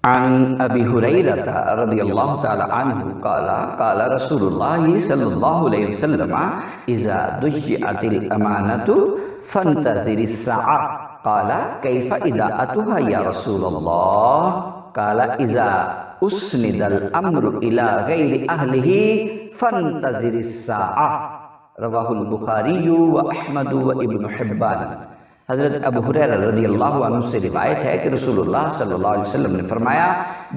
عن ابی ہریرہ رضی اللہ تعالی عنہ قال قال رسول اللہ صلی اللہ علیہ وسلم اذا ضیعت الامانۃ فانتظر الساعة قال کیف اضاعتها یا رسول اللہ قال اذا اسند الامر الى غیر اہلہ فانتظر الساعة رواہ البخاری و احمد و ابن حبان۔ حضرت ابو ہریرہ رضی اللہ عنہ سے روایت ہے کہ رسول اللہ صلی اللہ علیہ وسلم نے فرمایا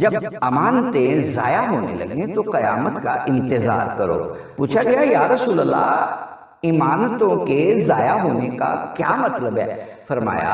جب امانتیں ضائع ہونے لگیں تو قیامت کا انتظار کرو۔ پوچھا گیا یا رسول اللہ امانتوں کے ضائع ہونے کا کیا مطلب ہے؟ فرمایا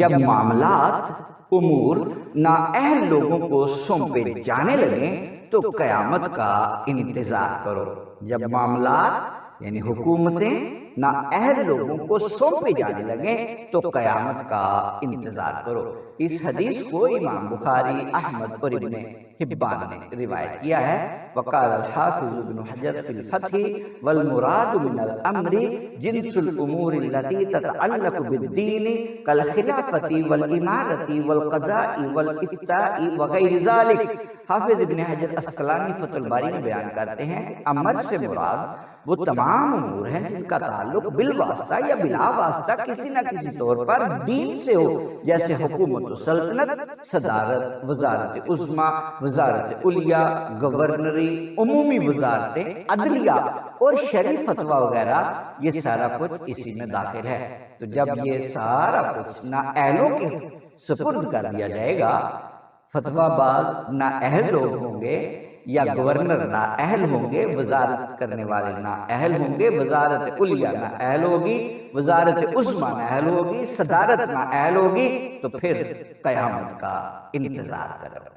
جب معاملات امور نااہل لوگوں کو سونپے جانے لگیں تو قیامت کا انتظار کرو۔ جب معاملات یعنی حکومتیں نااہل لوگوں کو سونپے جانے لگیں تو قیامت کا انتظار کرو۔ اس حدیث کو امام بخاری، احمد اور ابن حبان نے روایت کیا ہے۔ وقال الحافظ ابن حجر فی الفتح والمراد من الامر جنس الامور التي تتعلق بالدین كالخلافۃ والامارۃ والقضاء والافتاء وغیر ذلک۔ حافظ ابن حجر عسقلانی فتح الباری میں بیان کرتے ہیں کہ امر سے مراد وہ تمام امور ہیں جن کا تعلق بالواسطہ یا بلا واسطہ کسی نہ کسی طور پر دین سے ہو، جیسے حکومت و سلطنت، صدارت، وزارت عظمیٰ، وزارت علیٰ، گورنری، عمومی وزارتیں، عدلیہ اور شرعی فتویٰ وغیرہ، یہ سارا کچھ اسی میں داخل ہے۔ تو جب یہ سارا کچھ نااہلوں کے سپرد کر دیا جائے گا، فتویٰ باز نااہل لوگ ہوں گے یا گورنر نااہل ہوں گے، وزارت کرنے والے نااہل ہوں گے، وزارت علیٰ نااہل ہوگی، وزارت عظمیٰ نااہل ہوگی، صدارت نااہل ہوگی، تو پھر قیامت کا انتظار کرو۔